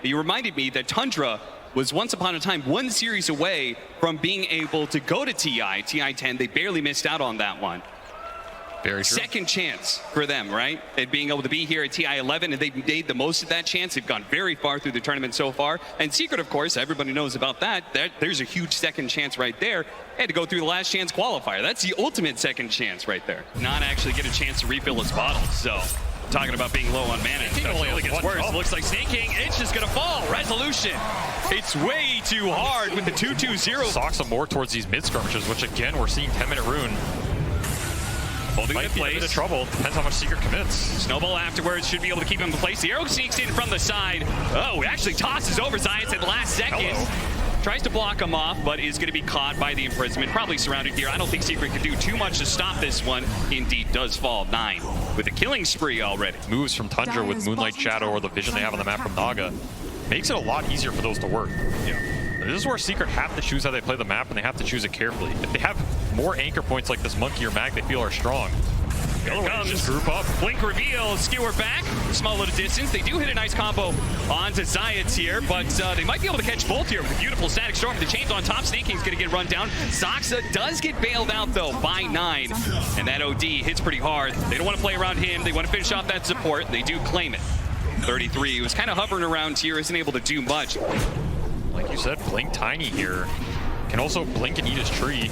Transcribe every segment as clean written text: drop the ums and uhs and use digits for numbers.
You reminded me that Tundra was once upon a time one series away from being able to go to TI10. They barely missed out on that one. Very true. Second chance for them, right? And being able to be here at TI11, and they've made the most of that chance. They've gone very far through the tournament so far. And Secret, of course, everybody knows about that. There's a huge second chance right there. They had to go through the last chance qualifier. That's the ultimate second chance right there. Not actually get a chance to refill his bottle. So, talking about being low on mana, it only gets worse. It looks like Snaking, it's just gonna fall. Resolution. It's way too hard with the 2-2-0. Socks him more towards these mid skirmishes, which again, we're seeing 10-minute rune. Holding might in be a place. bit of trouble. Depends how much Secret commits. Snowball afterwards should be able to keep him in place. The arrow sneaks in from the side. Oh, actually tosses over Zions at the last second. Hello. Tries to block him off, but is going to be caught by the imprisonment. Probably surrounded here. I don't think Secret can do too much to stop this one. Indeed does fall 9 with a killing spree already. Moves from Tundra with Moonlight Shadow or the vision they have on the map from Naga makes it a lot easier for those to work. Yeah. This is where Secret have to choose how they play the map, and they have to choose it carefully. If they have more anchor points like this Monkey or Mag they feel are strong, Here it comes. Just group up. Blink reveal, skewer back, small little distance. They do hit a nice combo onto Zayats here, but they might be able to catch both here with a beautiful static storm. The chains on top, Snaking's gonna get run down. Zoxa does get bailed out though by 9, and that OD hits pretty hard. They don't want to play around him. They want to finish off that support. They do claim it. 33, he was kind of hovering around here, isn't able to do much. Like you said, Blink tiny here. Can also blink and eat his tree.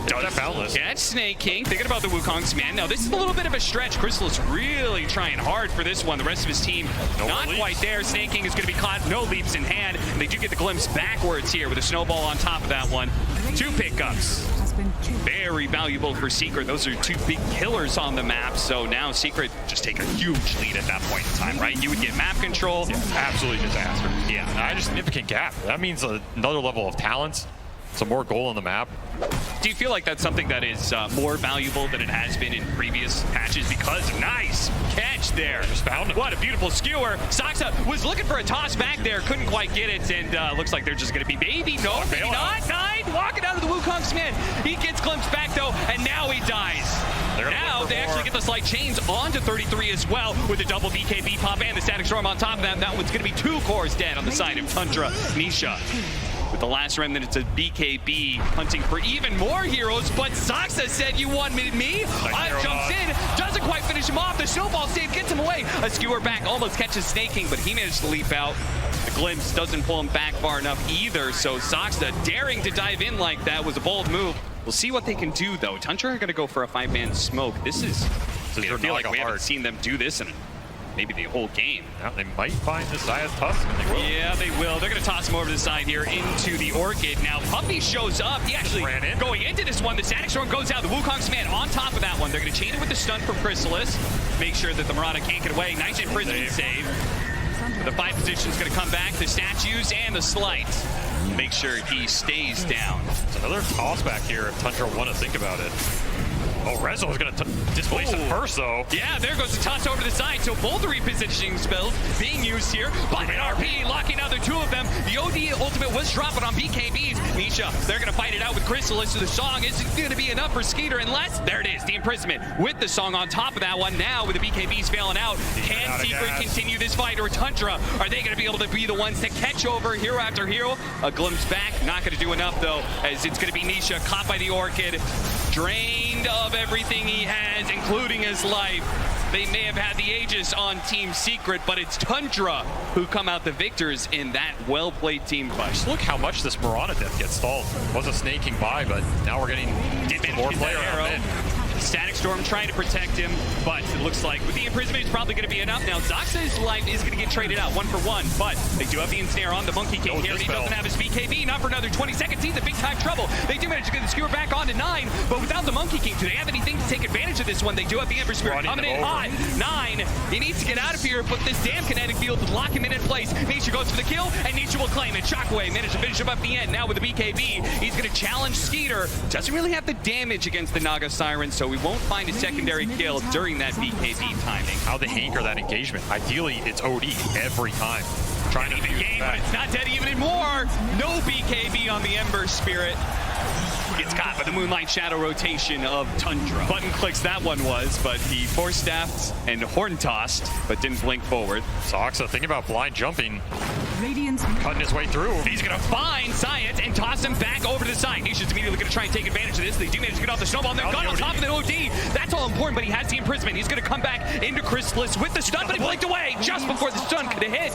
Does boundless. Catch Snake King, thinking about the Wukong's man. Now, this is a little bit of a stretch. Crystal is really trying hard for this one. The rest of his team not quite there. Snake King is going to be caught. No leaps in hand. And they do get the glimpse backwards here with a snowball on top of that one. 2 pickups. Very valuable for Secret. Those are 2 big killers on the map. So now Secret just take a huge lead at that point in time, right? You would get map control. Yeah, absolutely disaster. Yeah. A significant gap. That means another level of talent. Some more goal on the map. Do you feel like that's something that is more valuable than it has been in previous patches? Because nice catch there. Just found him. What a beautiful skewer. Soxa was looking for a toss back there, couldn't quite get it, and looks like they're just going to be maybe, no, maybe not. 9 walking out of the Wukong's man. He gets glimpsed back though, and now he dies. Now they actually get the slight chains onto 33 as well with the double BKB pop and the static storm on top of that. That one's going to be 2 cores dead on the side of Tundra. Nisha with the last remnant, it's a BKB hunting for even more heroes, but Zoxa said, you wanted me? Jumps in, doesn't quite finish him off. The snowball save gets him away. A skewer back almost catches Snaking, but he managed to leap out. The glimpse doesn't pull him back far enough either, so Zoxa daring to dive in like that was a bold move. We'll see what they can do though. Tundra are going to go for a 5-man smoke. This is, I feel like we haven't seen them do this in maybe the whole game. Now they might find this Zaya's Tusk, and they will. Yeah, they will. They're going to toss him over to the side here into the Orchid. Now, Puppy shows up. He actually ran in. Going into this one. The Static Storm goes out. The Wukong's man on top of that one. They're going to chain it with the stun from Chrysalis. Make sure that the Murata can't get away. Nice imprisonment save. The 5 position is going to come back. The statues and the slight. Make sure he stays down. It's another toss back here if Tundra want to think about it. Oh, Rezo is going to displace it first, though. Yeah, there goes the toss over to the side. So both the repositioning spells being used here by an RP, locking out the 2 of them. The OD ultimate was dropping on BKBs. Nisha, they're going to fight it out with Chrysalis. So the song isn't going to be enough for Skeeter unless, there it is, the imprisonment with the song on top of that one. Now with the BKBs failing out, can Secret continue this fight, or Tundra? Are they going to be able to be the ones to catch over hero after hero? A glimpse back, not going to do enough though, as it's going to be Nisha caught by the Orchid, drained of everything he has, including his life. They may have had the Aegis on Team Secret, but it's Tundra who come out the victors in that well-played team fight. Just look how much this Murata death gets stalled. Wasn't snaking by, but now we're getting more player arrow. Static Storm trying to protect him, but it looks like with the imprisonment, it's probably going to be enough. Now, Zoxa's life is going to get traded out 1 for 1, but they do have the ensnare on the Monkey King here, and he doesn't have his BKB, not for another 20 seconds. He's in big time trouble. They do manage to get the skewer back on to 9, but without the Monkey King, do they have anything to take advantage of this one? They do have the Ember Spirit coming in hot. 9, he needs to get out of here, but this damn kinetic field would lock him in place. Nisha goes for the kill, and Nisha will claim it. Shockwave managed to finish him up the end. Now with the BKB, he's going to challenge Skeeter. Doesn't really have the damage against the Naga Siren, so we won't find a secondary kill during that BKB timing. How they anchor that engagement. Ideally, it's OD every time. Trying to the game, but it's not dead even more. No BKB on the Ember Spirit. Gets caught by the Moonlight Shadow rotation of Tundra. Button clicks that one was, but he force staffed and horn tossed, but didn't blink forward. Soxa, think about blind jumping. Cutting his way through. He's gonna find Science and toss him back over to the side. Nisha's immediately gonna try and take advantage of this. They do manage to get off the snowball, and they're gone on top of the OD. That's all important, but he has the imprisonment. He's gonna come back into Chrysalis with the stun, but he blinked away just before the stun could have hit.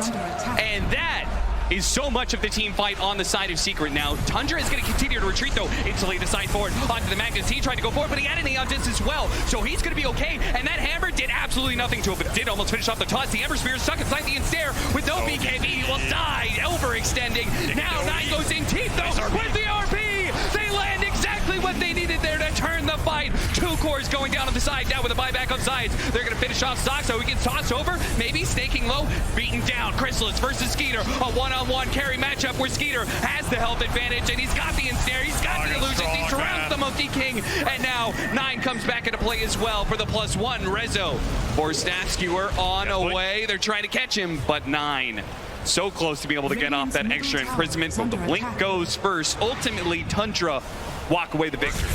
And that is so much of the team fight on the side of Secret now. Tundra is going to continue to retreat, though, instantly the side forward onto the Magnus. He tried to go forward, but he had an Aeon Disc as well, so he's going to be okay. And that hammer did absolutely nothing to him, but it did almost finish off the toss. The Ember Spear is stuck inside the Ensnare with no BKB. He will die, overextending. Now 9 goes in teeth, though, with the RP. They land exactly what they needed there to turn the fight. 2 cores going down on the side, now with a buyback on sides. They're going to finish off Sox, so he gets tossed over, maybe snaking low, beaten down. Chrysalis versus Skeeter, a one-on-one carry matchup where Skeeter has the health advantage, and he's got the ensnare, he's got the illusions, he surrounds the Monkey King, and now 9 comes back into play as well for the +1. Rezo for Staff Skewer on away. They're trying to catch him, but 9 so close to be able to get off that extra imprisonment, but the blink goes first. Ultimately, Tundra walk away the victory.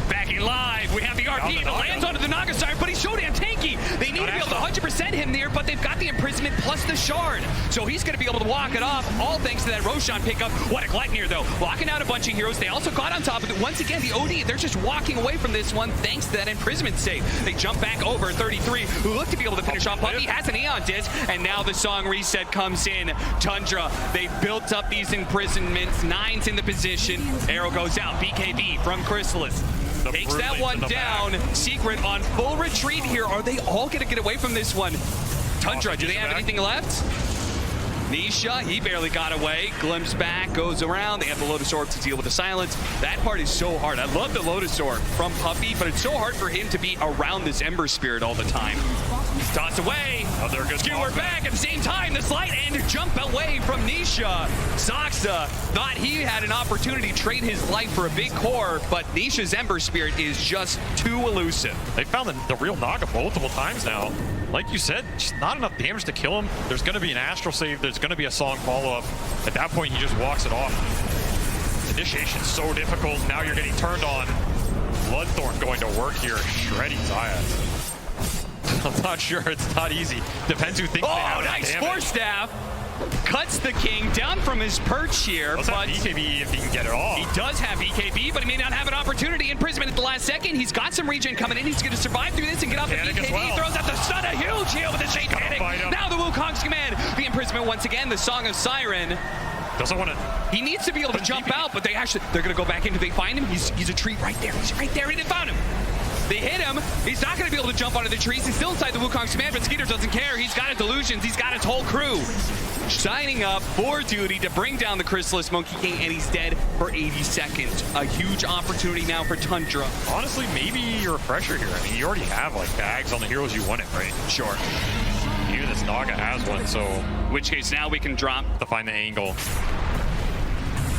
Backing live, we have the RP that lands onto the Naga side, but he's so damn tanky. They need to be able to 100% him there, but they've got the imprisonment plus the shard. So he's going to be able to walk it off, all thanks to that Roshan pickup. What a Gleipnir, though. Locking out a bunch of heroes. They also got on top of it. Once again, the OD, they're just walking away from this one thanks to that imprisonment save. They jump back over 33, who look to be able to finish off. Puppy has an Aeon Disc, and now the song reset comes in. Tundra, they built up these imprisonments. 9's in the position. Arrow goes out. BKB from Chrysalis. Takes that one down. Secret on full retreat here. Are they all going to get away from this one? Tundra, do they have anything left? Nisha, he barely got away. Glimpse back, goes around. They have the Lotus Orb to deal with the silence. That part is so hard. I love the Lotus Orb from Puppy, but it's so hard for him to be around this Ember Spirit all the time. Toss away. They're good. Skewer back at the same time. The slide and jump away from Nisha. Soxa thought he had an opportunity to trade his life for a big core, but Nisha's Ember Spirit is just too elusive. They found the real Naga multiple times now. Like you said, just not enough damage to kill him. There's going to be an Astral Save. There's going to be a Song follow-up. At that point, he just walks it off. Initiation's so difficult. Now you're getting turned on. Bloodthorn going to work here, shredding Zayas. I'm not sure. It's not easy. Depends who thinks they have nice damage. Force Staff. Cuts the King down from his perch here. Does have BKB if he can get it off. He does have BKB, but he may not have an opportunity. Imprisonment at the last second. He's got some regen coming in. He's going to survive through this and get off the BKB. Well. Throws out the stun. A huge heal with the Shade Panic. Now the Wukong's command. The imprisonment once again. The Song of Siren. Doesn't want to. He needs to be able to jump out, but they're going to go back into. They find him. He's a tree right there. He's right there. He didn't found him. They hit him. He's not going to be able to jump onto the trees. He's still inside the Wukong's command, but Skeeter doesn't care. He's got his illusions. He's got his whole crew signing up for duty to bring down the Chrysalis Monkey King, and he's dead for 80 seconds. A huge opportunity now for Tundra. Honestly, maybe you're a pressure here. I mean, you already have like bags on the heroes you wanted, right? Sure. Even this Naga has one, so. In which case now we can drop to find the angle.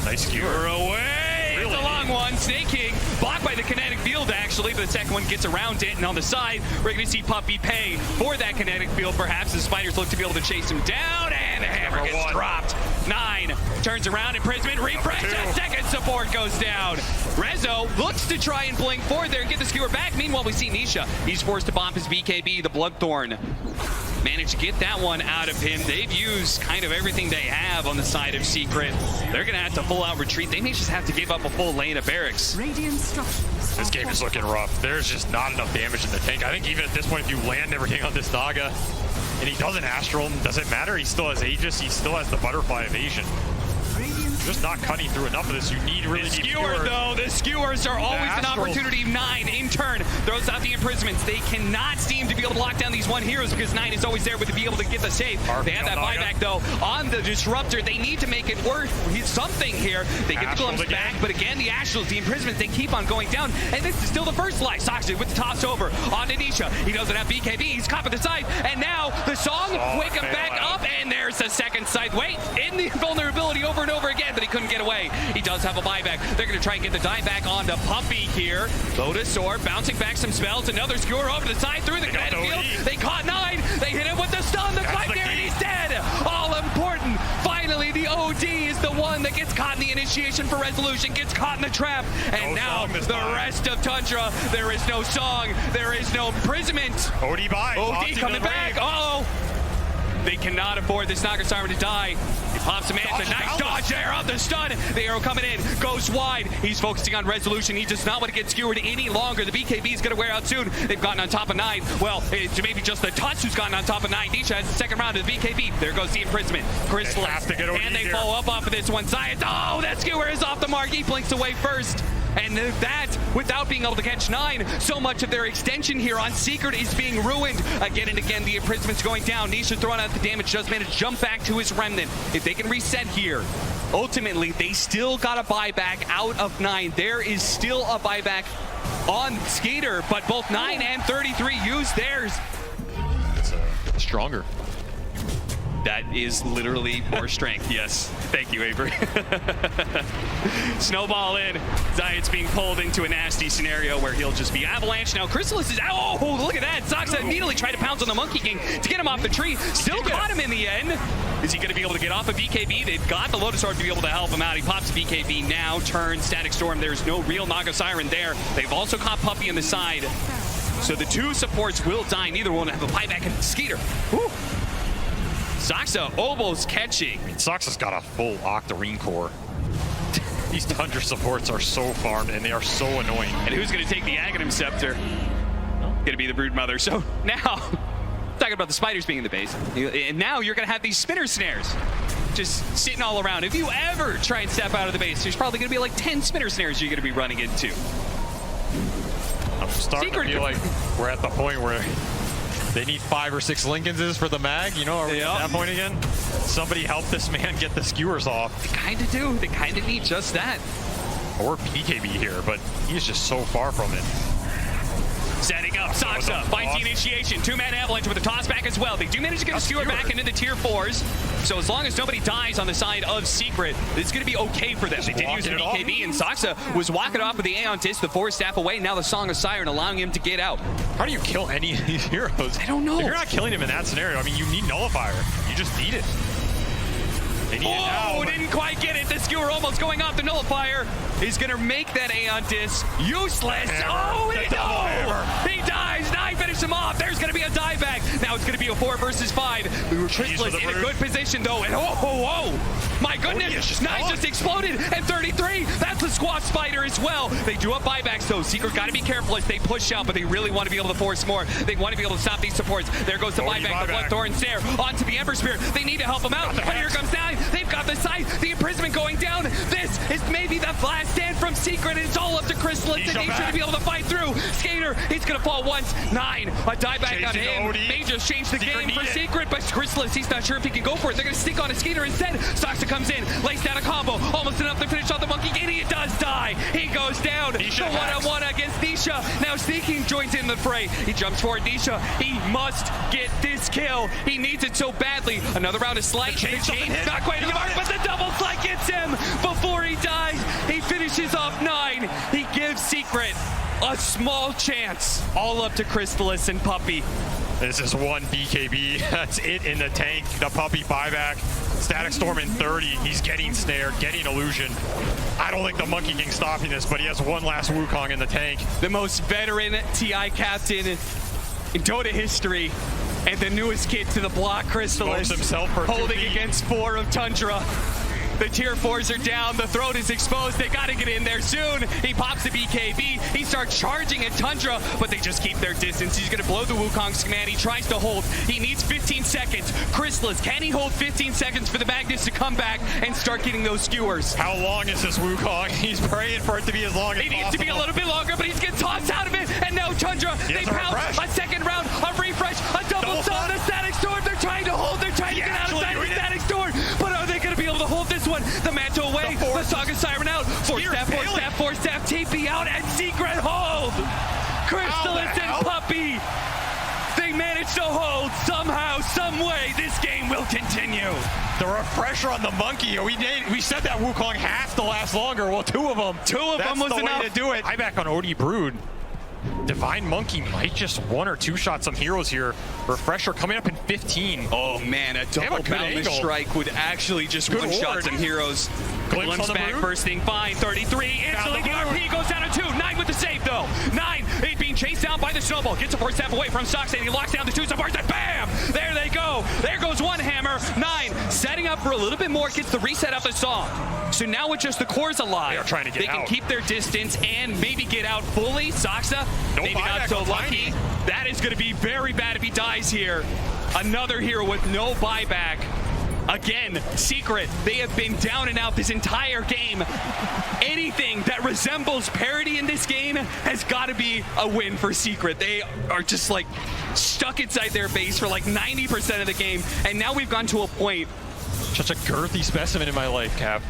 Nice skewer. Away! Really? It's a long one. Snake King blocked by the kinetic field, actually. The second one gets around it, and on the side, we're going to see Puppy pay for that kinetic field. Perhaps the Spiders look to be able to chase him down, and the hammer gets dropped. 9 turns around, imprisonment, refresh, and second support goes down. Rezo looks to try and blink forward there and get the skewer back. Meanwhile, we see Nisha. He's forced to bomb his BKB, the Bloodthorn. Managed to get that one out of him. They've used kind of everything they have on the side of Secret. They're going to have to full out retreat. They may just have to give up a full lane of barracks. This game is looking rough. There's just not enough damage in the tank. I think even at this point, if you land everything on this Naga and he doesn't Astral, does it matter? He still has Aegis. He still has the Butterfly Evasion. Just not cutting through enough of this. You need really deep skewer, though. The skewers are always an opportunity. 9 in turn throws out the imprisonments. They cannot seem to be able to lock down these one heroes because 9 is always there to be able to get the save. They have that buyback, though, on the Disruptor. They need to make it worth something here. They get the glimpse back, but again, the Astrals, the imprisonments, they keep on going down. And this is still the first life. Soxa with the toss over on Nisha. He doesn't have BKB. He's caught by the side. And now the Song wake him back up. And there's the second side. Wait, in the vulnerability over and over again, but he couldn't get away. He does have a buyback. They're going to try and get the die back onto Puppy here. Lotus Orb bouncing back some spells. Another skewer over the side through the kinetic field. They caught 9. They hit him with the stun. The Gleipnir, and he's dead. All important. Finally, the OD is the one one that gets caught in the initiation for resolution, gets caught in the trap, and now the rest of Tundra, there is no song, there is no imprisonment. OD by. OD coming back. Uh-oh. They cannot afford this Naga Siren to die. He pops a man. A nice dodge there off the stun. The arrow coming in. Goes wide. He's focusing on resolution. He does not want to get skewered any longer. The BKB is going to wear out soon. They've gotten on top of 9. Well, it's maybe just the Tuts who's gotten on top of 9. Nisha has the second round of the BKB. There goes the imprisonment. Chrysalis. And they follow up off of this one. Zion. Oh, that skewer is off the mark. He blinks away first. And that, without being able to catch 9, so much of their extension here on Secret is being ruined. Again and again, the imprisoment's going down. Nisha throwing out the damage, does manage to jump back to his remnant. If they can reset here, ultimately, they still got a buyback out of 9. There is still a buyback on Skater, but both 9 and 33 use theirs. It's stronger. That is literally more strength, yes. Thank you, Avery. Snowball in. Zayat's being pulled into a nasty scenario where he'll just be avalanche. Now, Chrysalis is out. Oh, look at that. Zoxa immediately tried to pounce on the Monkey King to get him off the tree. Still caught him in the end. Is he going to be able to get off of BKB? They've got the Lotus Orb to be able to help him out. He pops BKB now, turns Static Storm. There's no real Naga Siren there. They've also caught Puppy on the side. So the two supports will die. Neither one will have a buyback in Skeeter. Whew. Zoxa almost catching. I mean, Zoxa's got a full Octarine core. These Tundra supports are so farmed and they are so annoying. And who's going to take the Aghanim Scepter? Going to be the Broodmother. So now, talking about the spiders being in the base, and now you're going to have these spinner snares just sitting all around. If you ever try and step out of the base, there's probably going to be like 10 spinner snares you're going to be running into. I'm starting to feel like we're at the point where they need 5 or 6 Lincolnses for the mag, you know, are we at that point again? Somebody help this man get the skewers off. They kind of do. They kind of need just that. Or BKB here, but he's just so far from it. Setting up, Zoxa finds the initiation. 2-man avalanche with a toss back as well. They do manage to get a skewer back into the tier 4s. So as long as nobody dies on the side of Secret, it's going to be okay for them. They did use the BKB, and Zoxa was walking off with the Aeon Disc, the 4 staff away. Now the Song of Siren allowing him to get out. How do you kill any of these heroes? I don't know. If you're not killing him in that scenario, I mean, you need Nullifier. You just need it. They need it now. Didn't quite get it. The skewer almost going off. The Nullifier is going to make that Aeon Disc useless. Oh, he dies. 9 finish him off. There's going to be a dieback. Now it's going to be a 4 versus 5. Chrysalis in a good position, though. And my goodness. 9 just exploded. And 33, that's a squash spider as well. They do have buybacks, though. Secret got to be careful as they push out, but they really want to be able to force more. They want to be able to stop these supports. There goes the buyback. The Bloodthorn Snare onto the Ember Spear. They need to help him out. But here comes 9. They've got the side. The imprisonment going down. This is maybe the last stand from Secret, and it's all up to Chrysalis and Nature to be able to fight through. Skater, he's going to fall once. 9, a dieback on him. May just change the game for Secret, but Chrysalis, he's not sure if he can go for it. They're going to stick on a Skater instead. Zoxa comes in, lays down a combo, almost enough to finish off the Monkey King. He does die. He goes down. The one-on-one against Nisha. Now Sneaking joins in the fray. He jumps forward. Nisha, he must get this kill. He needs it so badly. Another round of Slight. The chain not quite to the mark, but the double Slight gets him before he dies. He finishes off 9. He gives Secret a small chance. All up to Chrysalis and Puppy. This is 1 BKB. That's it in the tank. The Puppy buyback. Static Storm in 30. He's getting Snare, getting Illusion. I don't think the Monkey King's stopping this, but he has one last Wukong in the tank. The most veteran TI captain in Dota history. And the newest kid to the block, Chrysalis, holding against 4 of Tundra. The tier 4s are down. The throat is exposed. They got to get in there soon. He pops the BKB. He starts charging at Tundra, but they just keep their distance. He's going to blow the Wukong's command. He tries to hold. He needs 15 seconds. Chrysalis, can he hold 15 seconds for the Magnus to come back and start getting those skewers? How long is this Wukong? He's praying for it to be as long as possible. It needs to be a little bit longer, but he's getting tossed out of it. And now Tundra, they pounce a second round, a refresh, a double stun, the Static Storm. They're trying to hold. They're trying to get outside the Static Storm. But are they going to be able to hold this one? The Manto away, the Song of Siren out. 4 staff, TP out, and Secret hold. Chrysalis and Puppy. They managed to hold somehow, some way. This game will continue. The refresher on the Monkey. We said that Wukong has to last longer. Well, 2 of them. 2 of them was the enough way to do it. Buyback on OD Brood. Divine Monkey might just one or two shot some heroes here. Refresher coming up in 15. Oh man, a double boundless strike would actually just one-shot some heroes. Glimpse back, first thing fine, 33. Instantly the RP goes down to 2. 9 with the save though. 9, being chased down by the snowball. Gets a first step away from Sox and he locks down the 2 supports and bam! There they go. There goes one hammer. 9 setting up for a little bit more, gets the reset of the song. So now with just the cores alive, they are trying to get they can keep their distance and maybe get out fully. Saxa, maybe not so lucky. That is going to be very bad if he dies here. Another hero with no buyback. Again, Secret, they have been down and out this entire game. Anything that resembles parity in this game has got to be a win for Secret. They are just like stuck inside their base for like 90% of the game. And now we've gone to a point. Such a girthy specimen in my life, Cap.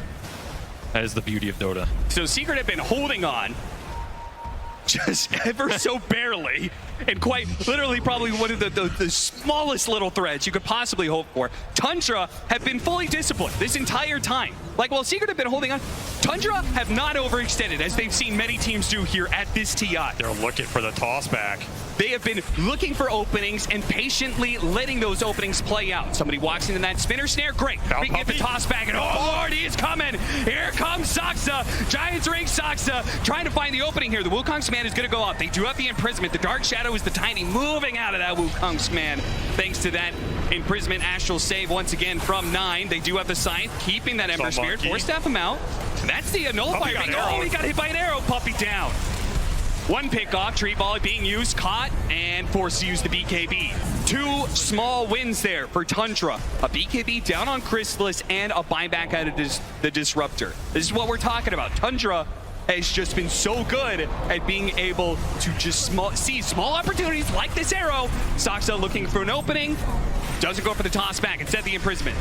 That is the beauty of Dota. So Secret have been holding on just ever so barely, and quite literally probably one of the smallest little threads you could possibly hope for. Tundra have been fully disciplined this entire time. Like, while Secret have been holding on, Tundra have not overextended, as they've seen many teams do here at this TI. They're looking for the toss back. They have been looking for openings and patiently letting those openings play out. Somebody walks into that spinner snare, great. We can get the toss back, and oh Lord, he is coming. Here comes Saxa. Giants Ring Saxa trying to find the opening here. The Wukong's man is going to go up. They do have the imprisonment. The Dark Shadow is the tiny moving out of that Wukong's man. Thanks to that imprisonment astral save once again from 9. They do have the scythe, keeping that Ember Spirit. Force staff him out. That's the nullifier. Oh, he got hit by an arrow. Puppy down. One pick off, tree volley being used, caught, and forced to use the BKB. 2 small wins there for Tundra. A BKB down on Chrysalis and a buyback out of the Disruptor. This is what we're talking about. Tundra has just been so good at being able to just see small opportunities like this arrow. Saxa looking for an opening. Doesn't go for the toss back, instead the imprisonment.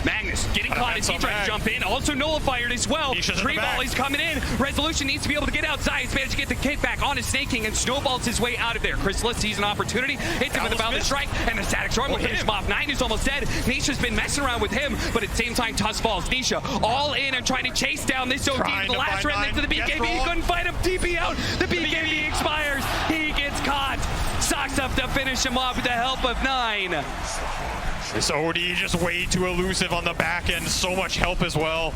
Magnus getting caught as he tries to jump in, also nullified as well. Tree volley's coming in. Resolution needs to be able to get outside. He's managed to get the kickback on his Snake King and snowballs his way out of there. Chrysalis sees an opportunity, hits him with a boundless strike, and the Static Storm will finish him off. 9 is almost dead. Nisha's been messing around with him, but at the same time, Tusk falls. Nisha all in and trying to chase down this OD. The last red link to the BKB. He couldn't fight him. TP out. The BKB expires. He gets caught. Sox up to finish him off with the help of 9. This OD just way too elusive on the back end. So much help as well.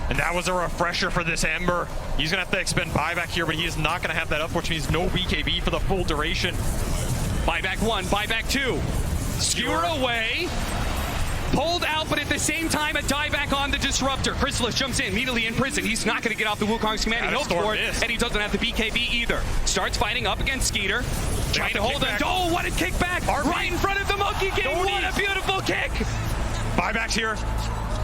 And that was a refresher for this Ember. He's going to have to expend buyback here, but he is not going to have that up, which means no BKB for the full duration. Buyback 1, buyback 2. Skewer away. Pulled out, but at the same time, a dieback on the Disruptor. Chrysalis jumps in, immediately in prison. He's not going to get off the Wukong's command. He hopes for it, and he doesn't have the BKB either. Starts fighting up against Skeeter. Trying to hold him. Oh, what a kickback! Right in front of the Monkey King. What a beautiful kick! Buybacks here.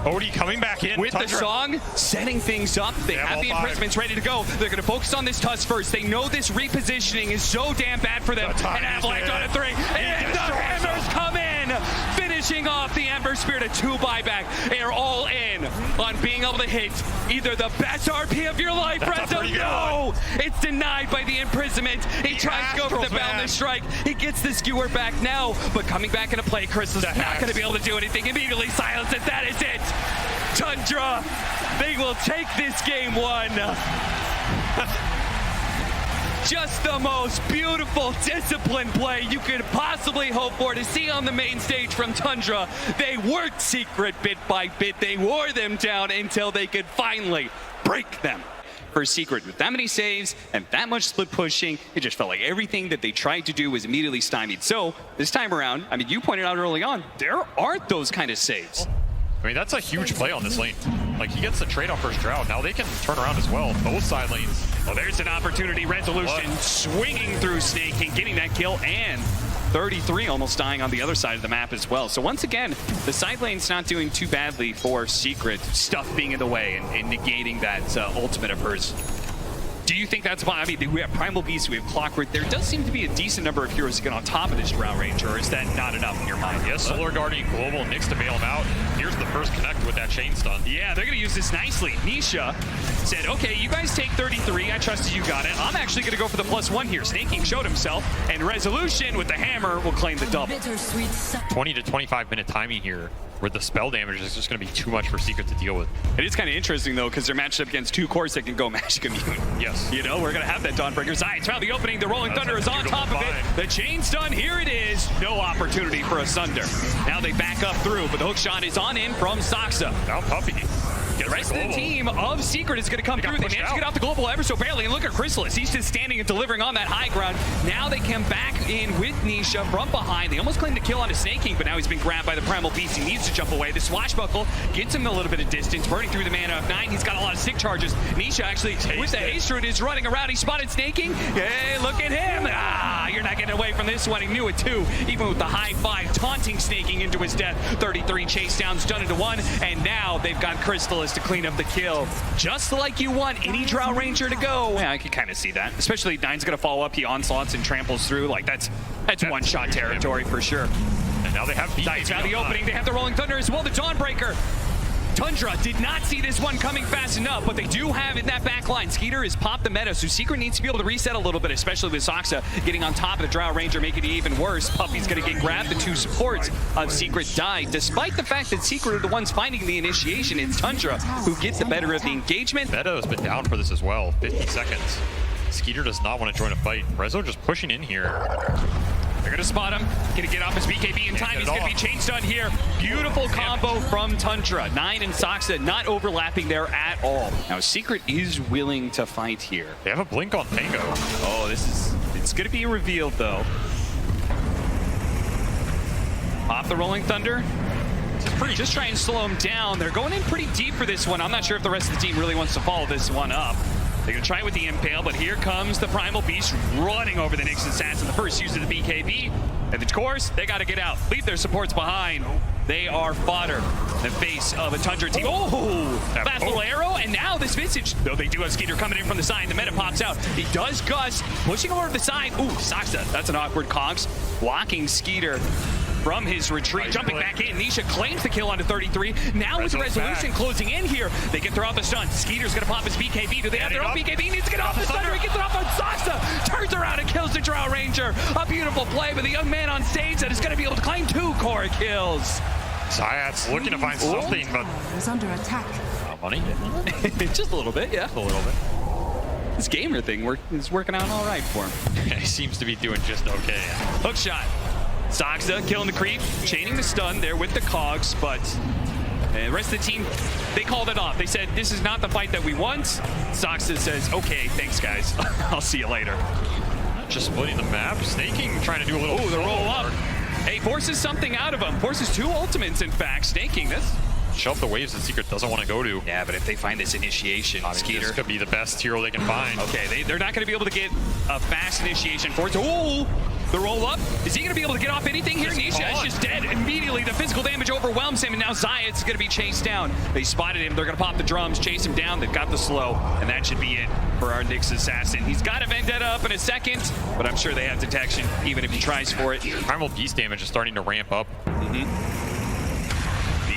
Odie coming back in. With Tundra. The song, setting things up. They have the imprisonments ready to go. They're going to focus on this Tusk first. They know this repositioning is so damn bad for them. And Avalanche on a 3. And the hammers come in! Finishing off the Ember Spirit, a 2 buyback. They are all in on being able to hit either the best RP of your life, Rezo. No! It's denied by the imprisonment. He tries to go for the boundless strike. He gets the skewer back now, but coming back into play, Chris is not going to be able to do anything. Immediately silenced, and that is it. Tundra, they will take this game 1. Just the most beautiful, disciplined play you could possibly hope for to see on the main stage from Tundra. They worked Secret bit by bit. They wore them down until they could finally break them. For Secret, with that many saves and that much split pushing, it just felt like everything that they tried to do was immediately stymied. So this time around, I mean, you pointed out early on, there aren't those kind of saves. I mean, that's a huge play on this lane. Like, he gets the trade off first Drought. Now they can turn around as well. Both side lanes. Well, there's an opportunity. Resolution swinging through Snake King, getting that kill, and 33 almost dying on the other side of the map as well. So once again, the side lane's not doing too badly for Secret. Stuff being in the way and negating that ultimate of hers. Do you think that's why? I mean, we have Primal Beast, we have Clockwork. There does seem to be a decent number of heroes to get on top of this Drought Ranger, or is that not enough in your mind? Yes, Solar Guardian, Global, Nyx to bail him out. Here's the first connect with that chain stun. Yeah, they're going to use this nicely. Nisha said, okay, you guys take 33. I trusted you got it. I'm actually going to go for the +1 here. Snake King showed himself, and Resolution with the hammer will claim the double. 20 to 25 minute timing here. where the spell damage is just going to be too much for Secret to deal with. It is kind of interesting, though, because they're matched up against two cores that can go Magic Immune. Yes. You know, we're going to have that Dawnbreaker. Zayat's found the opening. The Rolling Thunder is on top of it. The chain's done. Here it is. No opportunity for a Sunder. Now they back up through, but the hook shot is on in from Saxa. Now Puppy. The rest of the team of Secret is going to come through. They managed to get off the global ever so barely. And look at Chrysalis. He's just standing and delivering on that high ground. Now they come back in with Nisha from behind. They almost claimed a kill on a Snaking, but now he's been grabbed by the Primal Beast. He needs to jump away. The Swashbuckle gets him a little bit of distance, burning through the mana of 9. He's got a lot of stick charges. Nisha actually, with the haste root, is running around. He spotted Snaking. Hey, look at him. You're not getting away from this one. He knew it too. Even with the high 5, taunting Snaking into his death. 33 chase downs, done into 1. And now they've got Chrysalis to clean up the kill. Just like you want any Drow Ranger to go. Yeah, I can kind of see that. Especially 9's going to follow up. He onslaughts and tramples through. Like, that's one-shot territory for sure. And now they have Zayat's found the opening. They have the Rolling Thunder as well. The Dawnbreaker. Tundra did not see this one coming fast enough, but they do have in that back line. Skeeter has popped the meta, so Secret needs to be able to reset a little bit, especially with Saxa getting on top of the Drow Ranger, making it even worse. Puppy's going to get grabbed. The 2 supports of Secret die, despite the fact that Secret are the ones finding the initiation. It's Tundra who gets the better of the engagement. Meta has been down for this as well. 50 seconds. Skeeter does not want to join a fight. Rezo just pushing in here. They're going to spot him. Going to get off his BKB in time. He's going to be chain stunned here. Beautiful combo from Tundra. 9 and Saxa not overlapping there at all. Now, Secret is willing to fight here. They have a blink on Tango. Oh, it's going to be revealed, though. Off the Rolling Thunder. Just try and slow him down. They're going in pretty deep for this one. I'm not sure if the rest of the team really wants to follow this one up. They're going to try with the Impale, but here comes the Primal Beast running over the Nyx Assassin. The first use of the BKB. And of course, they got to get out. Leave their supports behind. They are fodder. The face of a Tundra team. Oh! Fast little arrow, and now this Visage. Though they do have Skeeter coming in from the side. The meta pops out. He does Gus, pushing over to the side. Ooh, Saxa. That's an awkward conks. Blocking Skeeter from his retreat, jumping back in. Nisha claims the kill onto 33. Now with the resolution closing in here, they can throw out the stun. Skeeter's gonna pop his BKB. Do they have their own BKB? He needs to get off the Thunder. He gets it off on Saxa. Turns around and kills the Drow Ranger. A beautiful play by the young man on stage that is gonna be able to claim 2 core kills. Zayat's looking to find something, but is under attack. Money. Just a little bit, yeah. A little bit. This gamer thing is working out all right for him. He seems to be doing just okay. Hook shot. Saxa killing the creep, chaining the stun there with the cogs, but the rest of the team, they called it off. They said, this is not the fight that we want. Saxa says, okay, thanks guys. I'll see you later. Just splitting the map. Snaking trying to do a little the roll up. Hey, forces something out of him. Forces 2 ultimates, in fact. Snaking this. Shove the waves that Secret doesn't want to go to. Yeah, but if they find this initiation, Skeeter. This could be the best hero they can find. Okay, they're not going to be able to get a fast initiation for it. Ooh! The roll up. Is he going to be able to get off anything here? Nisha is just dead immediately. The physical damage overwhelms him, and now Zayat's going to be chased down. They spotted him. They're going to pop the drums, chase him down. They've got the slow, and that should be it for our Nyx Assassin. He's got a Vendetta up in a second, but I'm sure they have detection, even if he tries for it. Primal Beast damage is starting to ramp up. The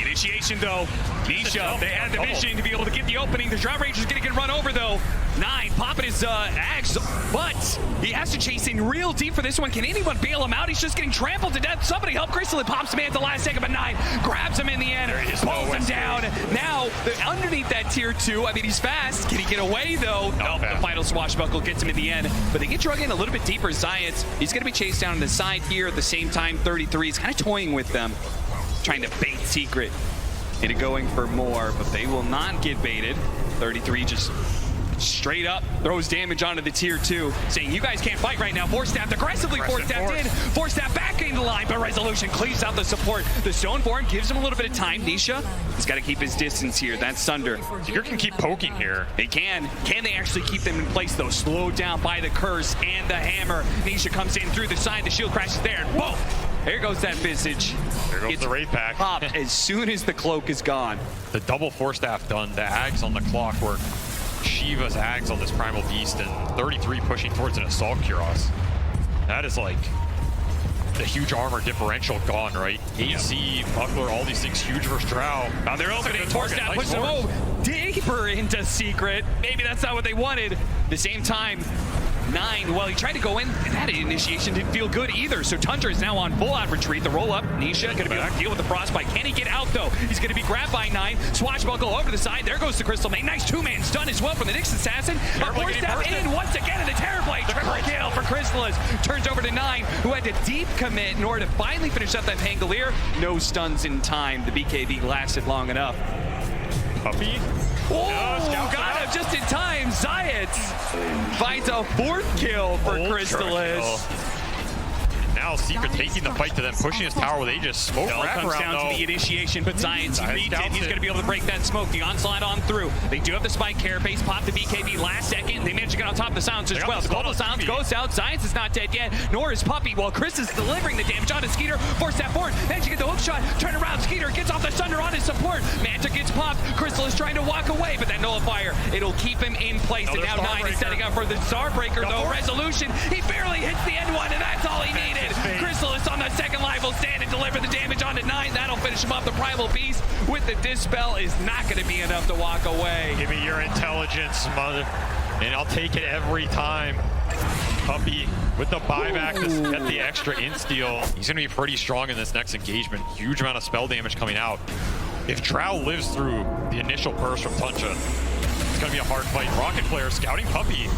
initiation, though. Nisha, they had the vision to be able to get the opening. The Drow Ranger's going to get run over, though. 9 popping his axe, but he has to chase in real deep for this one. Can anyone bail him out? He's just getting trampled to death. Somebody help Crystal. Pops him at the last second, but 9 grabs him in the end, pulls him down. Now, underneath that tier 2, I mean, he's fast. Can he get away, though? Nope, the final swashbuckle gets him in the end, but they get drug in a little bit deeper. Zayat, he's going to be chased down on the side here at the same time. 33 is kind of toying with them, trying to bait Secret into going for more, but they will not get baited. 33 just straight up throws damage onto the tier 2, saying you guys can't fight right now. Force staffed aggressively, force staffed in, force staffed back into the line, but resolution cleaves out the support. The stone form gives him a little bit of time. Nisha, he's got to keep his distance here. That's Sunder. Secret can keep poking here. They can. Can they actually keep them in place though? Slowed down by the curse and the hammer. Nisha comes in through the side. The shield crashes there, and boom! There goes that Visage. There goes the Wraith Pack. Pop as soon as the cloak is gone. The double force staff done. The Ags on the clockwork. Shiva's Ags on this Primal Beast, and 33 pushing towards an Assault Kuros. That is like the huge armor differential gone, right? AC, Buckler, all these things huge versus Drow. Now they're opening. Force staff pushing them deeper into Secret. Maybe that's not what they wanted. At the same time, 9. Well, he tried to go in, and that initiation didn't feel good either. So Tundra is now on full-out retreat. The roll-up, Nisha going to be able to deal with the frostbite. Can he get out, though? He's going to be grabbed by 9. Swashbuckle over the side. There goes the Crystal Main. Nice two-man stun as well from the Nyx Assassin. A four-step in once again, and the Terrorblade. Triple kill for Chrysalis. Turns over to 9, who had to deep commit in order to finally finish up that Pangolier. No stuns in time. The BKB lasted long enough. Puppy. Oh, got him just in time. Zayat finds a 4th kill for Chrysalis. Now Secret taking the fight to them, pushing his tower with Aegis. Smoke wrap comes around, down to the initiation, but Zayat reads it. He's going to be able to break that smoke. The onslaught on through. They do have the spike carapace. Pop the BKB last second. They manage to get on top of the silence as well. The global silence goes out. Zayat is not dead yet, nor is Puppy. While Chris is delivering the damage onto Skeeter. Force that forward. Manage to get the hook shot. Turn around. Skeeter gets off the Sunder on his support. Manta gets popped. Crystal is trying to walk away, but that nullifier, it'll keep him in place. And now 9 is setting up for the Starbreaker, though. Resolution. He barely hits the end one, and that's all he needed. Crystal is on the second life, will stand and deliver the damage onto 9. That'll finish him off. The Primal Beast with the Dispel is not going to be enough to walk away. Give me your intelligence, mother, and I'll take it every time. Puppy with the buyback to get the extra insteal. He's going to be pretty strong in this next engagement. Huge amount of spell damage coming out. If Drow lives through the initial burst from Tundra, it's going to be a hard fight. Rocket player scouting Puppy.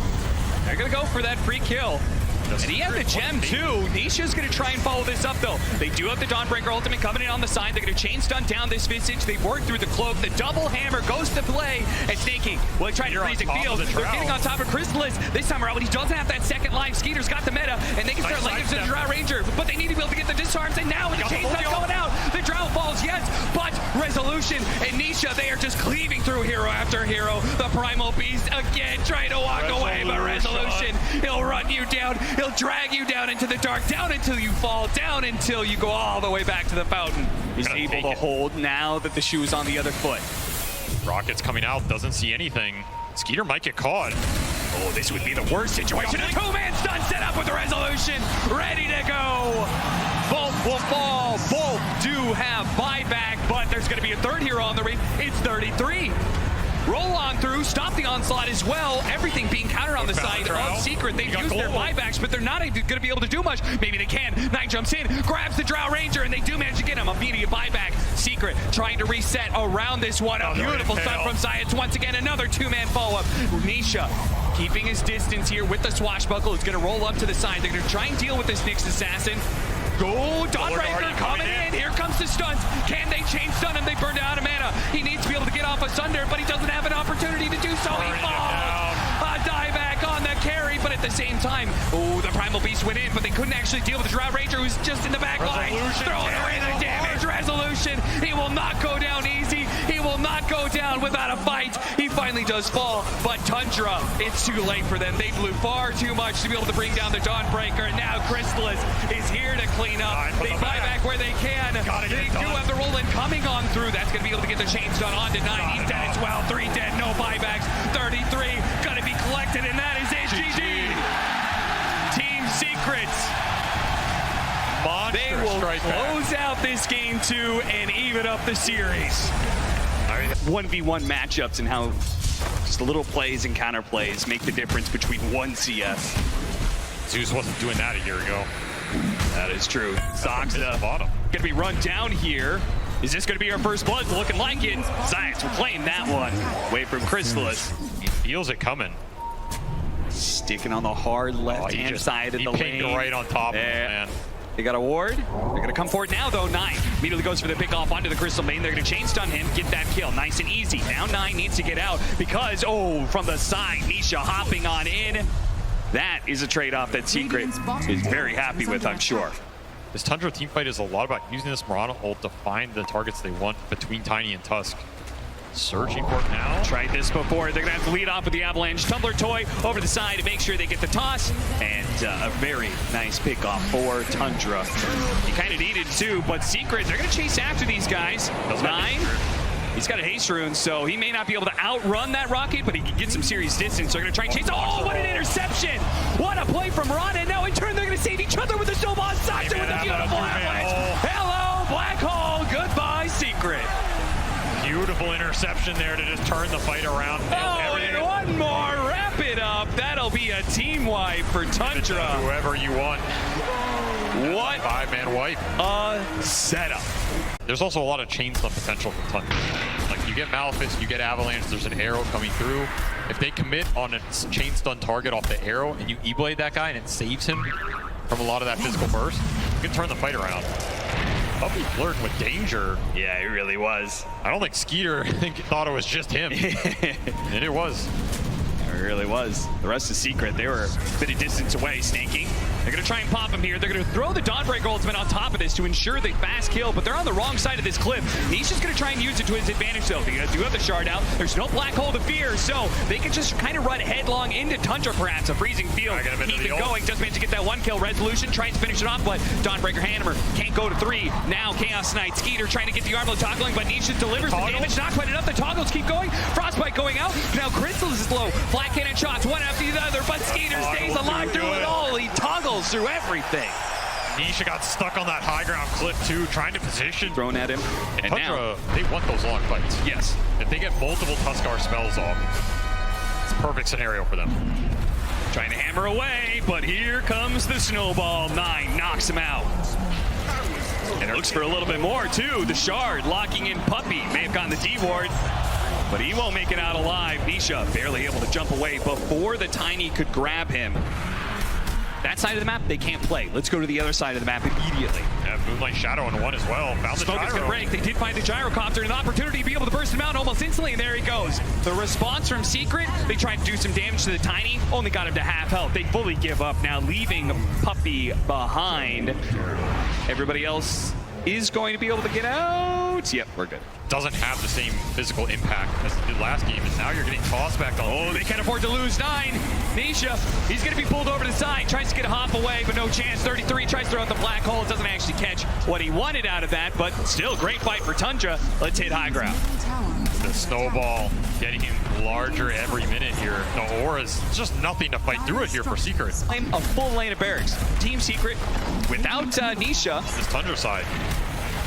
They're going to go for that free kill. And he had the gem too. Nisha's going to try and follow this up though. They do have the Dawnbreaker ultimate coming in on the side. They're going to chain stun down this Visage. They've worked through the cloak. The double hammer goes to play. And Snaky, well, he tried to freezing field. They're getting on top of Chrysalis. This time around, when he doesn't have that second life, Skeeter's got the meta, and they can start laying to the Drow Ranger. But they need to be able to get the disarms. And now with the chain stun going out, the Drow falls, yes. But Resolution and Nisha, they are just cleaving through hero after hero. The Primal Beast again trying to walk away, but Resolution, he'll run you down. He'll drag you down into the dark, down until you fall, down until you go all the way back to the fountain. He's able to hold now that the shoe is on the other foot. Rocket's coming out, doesn't see anything. Skeeter might get caught. Oh, this would be the worst situation. A two-man stun set up with the Resolution, ready to go. Both will fall. Both do have buyback, but there's going to be a third hero on the ring. It's 33. Roll on through, stop the onslaught as well. Everything being countered on the side of Secret. They've used their buybacks, but they're not going to be able to do much. Maybe they can. 9 jumps in, grabs the Drow Ranger, and they do manage to get him. Immediate buyback. Secret trying to reset around this one. A beautiful stun from Zayat. Once again, another two-man follow-up. Nisha keeping his distance here with the Swashbuckle. Is going to roll up to the side. They're going to try and deal with this Nyx Assassin. Go, Dawnbreaker coming in. Here comes the stuns. Can they chain stun him? They burned out of mana. He needs to be able to get off a Sunder, but he doesn't have an opportunity to do so. He falls. A dieback on the carry, but at the same time, oh, the Primal Beast went in, but they couldn't actually deal with the Drow Ranger, who's just in the back line. Throwing away the damage. Resolution. He will not go down easy. He will not go down without a fight. He finally does fall, but Tundra, it's too late for them. They blew far too much to be able to bring down the Dawnbreaker, and now Chrysalis is here to clean up. They buy back where they can. They do have the roll-in coming on through. That's going to be able to get the chains done on to 9. He's dead as well. 3 dead, no buybacks. 33 going to be collected, and that is it. GG. Team Secrets. They will close out this game 2 and even up the series. 1v1 matchups and how just little plays and counter plays make the difference between one CS. Zeus wasn't doing that a year ago. That is true. Zoxa bottom. Gonna be run down here. Is this gonna be our first blood? Looking like it. Zayat will claim that one. Away from Chrysalis. He feels it coming. Sticking on the hard left-hand side of the lane. He right on top of him, man. They got a ward. They're going to come forward now, though. 9 immediately goes for the pick off onto the Crystal Main. They're going to chain stun him, get that kill. Nice and easy. Now 9 needs to get out because, oh, from the side, Nisha hopping on in. That is a trade-off that Secret is very happy with, I'm sure. This Tundra teamfight is a lot about using this Mirana ult to find the targets they want between Tiny and Tusk. Searching for it now. Tried this before. They're going to have to lead off with the Avalanche. Tumbler Toy over the side to make sure they get the toss. And a very nice pickoff for Tundra. He kind of needed to, but Secret, they're going to chase after these guys. 9. He's got a haste rune, so he may not be able to outrun that rocket, but he can get some serious distance. So they're going to try and chase. Oh, what an interception! What a play from Ron. And now in turn, they're going to save each other with the snowball. Sasha with a beautiful avalanche. Hello, Black Hole. Goodbye, Secret. Beautiful interception there to just turn the fight around. Oh, and one more. Wrap it up. That'll be a team wipe for Tundra. Whoever you want. What 5-man wipe. a setup. There's also a lot of chain stun potential from Tundra. Like, you get Malefice, you get Avalanche, there's an arrow coming through. If they commit on a chain stun target off the arrow and you E-blade that guy and it saves him from a lot of that physical burst, you can turn the fight around. Puppy flirting with danger. Yeah, it really was. I don't think Skeeter thought it was just him. And it was. It really was. The rest is secret. They were a bit of distance away, snaking. They're going to try and pop him here. They're going to throw the Dawnbreaker ultimate on top of this to ensure they fast kill, but they're on the wrong side of this cliff. He's just going to try and use it to his advantage, though. They do have the shard out. There's no black hole to fear, so they can just kind of run headlong into Tundra, perhaps. A freezing field. Keep it going. Just managed to get that one kill. Resolution tries to finish it off, but Dawnbreaker Hammer can't go to 3. Now Chaos Knight. Skeeter trying to get the armlet toggling, but Nisha delivers the damage. Not quite enough. The toggles keep going. Frostbite going out. Now Crystal is low. Flat cannon shots, one after the other, but Skeeter stays alive through it all. He toggles through everything. Nisha got stuck on that high ground cliff too, trying to position. Thrown at him. And Tundra, they want those long fights. Yes. If they get multiple Tuskar spells off, it's a perfect scenario for them. Trying to hammer away, but here comes the snowball. 9 knocks him out. And it looks for a little bit more too. The shard locking in Puppy. May have gotten the D-ward, but he won't make it out alive. Nisha barely able to jump away before the Tiny could grab him. That side of the map, they can't play. Let's go to the other side of the map immediately. Yeah, Moonlight Shadow in one as well. Found the Smoke is going to break. They did find the gyrocopter, an opportunity to be able to burst him out almost instantly, and there he goes. The response from Secret, they tried to do some damage to the Tiny, only got him to half health. They fully give up now, leaving Puppy behind. Everybody else is going to be able to get out. Yep, we're good. Doesn't have the same physical impact as it did last game, and now you're getting tossed back on. Oh, they can't afford to lose. 9. Nisha, he's going to be pulled over to the side. Tries to get a hop away, but no chance. 33 tries to throw out the black hole. Doesn't actually catch what he wanted out of that, but still great fight for Tundra. Let's hit high ground. The snowball getting him larger every minute here. The aura's just nothing to fight through it here for Secret. A full lane of barracks. Team Secret without Nisha. This Tundra side.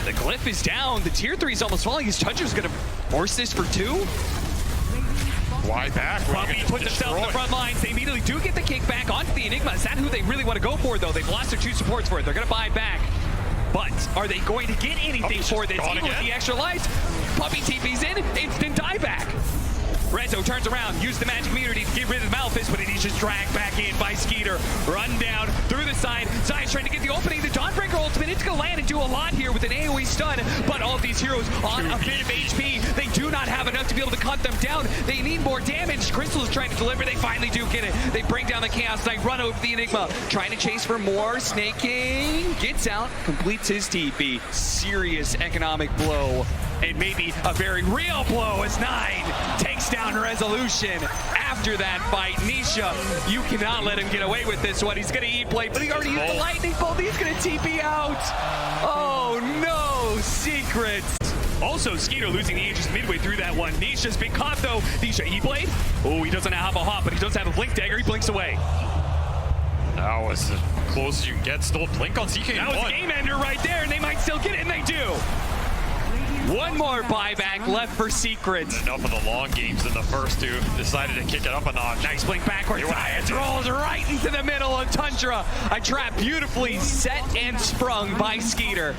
The glyph is down. The tier 3 is almost falling. His Tundra's going to force this for 2. Why back? Puppy puts himself in the front lines. They immediately do get the kick back onto the Enigma. Is that who they really want to go for, though? They've lost their 2 supports for it. They're going to buy back. But are they going to get anything for this? Even with the extra lights, Puppy TP's in. Instant dieback. Rezo turns around, uses the magic immunity to get rid of the Malefice, but he's just dragged back in by Skeeter. Run down through the side. Zion's trying to get the opening. The Dawnbreaker ultimate, it's going to land and do a lot here with an AoE stun, but all of these heroes on a bit of HP. They do not have enough to be able to cut them down. They need more damage. Crystal is trying to deliver. They finally do get it. They bring down the Chaos Knight, run over the Enigma, trying to chase for more. Snaking gets out, completes his TP. Serious economic blow, and maybe a very real blow as 9 takes down Resolution. After that fight, Nisha, you cannot let him get away with this one. He's going to E-play, but he already used the lightning bolt. He's going to TP out. Oh no, Secret. Also, Skeeter losing the Aegis midway through that one. Nisha's been caught though. Nisha E-blade. Oh, he doesn't have a hop, but he does have a blink dagger. He blinks away. That was as close as you can get. Still a blink on CK1. That was a game ender right there, and they might still get it, and they do. One more buyback left for Secret. Enough of the long games in the first 2. Decided to kick it up a notch. Nice blink backwards. Science rolls right into the middle of Tundra. A trap beautifully set and sprung by Skeeter.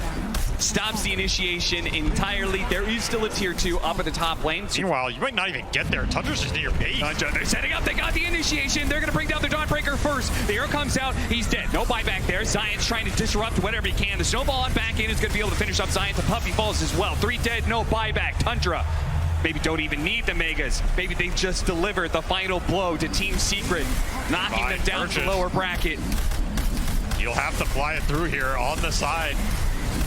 Stops the initiation entirely. There is still a tier 2 up at the top lane. Meanwhile, you might not even get there. Tundra's just near your base. Tundra, they're setting up. They got the initiation. They're going to bring down the Dawnbreaker first. The arrow comes out. He's dead. No buyback there. Zion's trying to disrupt whatever he can. The snowball on back in is going to be able to finish up Zion. The Puppy falls as well. 3 dead, no buyback. Tundra maybe don't even need the Megas. Maybe they just delivered the final blow to Team Secret, knocking them down to the lower bracket. You'll have to fly it through here on the side.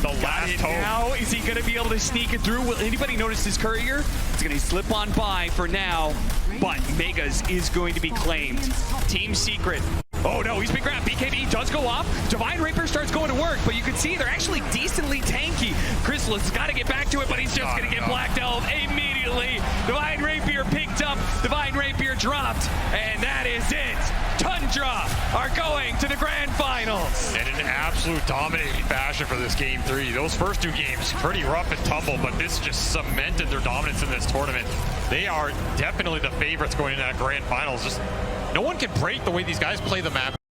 The last hope. Now, is he going to be able to sneak it through? Will anybody notice his courier? It's going to slip on by for now, but Megas is going to be claimed. Team Secret Oh no, he's been grabbed. BKB does go off. Divine Rapier starts going to work, but you can see they're actually decently tanky. Crystallis has got to get back to it, but he's just going to get blacked out immediately. Divine Rapier picked up, Divine Rapier dropped, and that is it. Tundra are going to the grand finals. And in absolute dominating fashion for this game 3. Those first 2 games, pretty rough and tumble, but this just cemented their dominance in this tournament. They are definitely the favorites going into that grand finals. Just no one can break the way these guys play the map.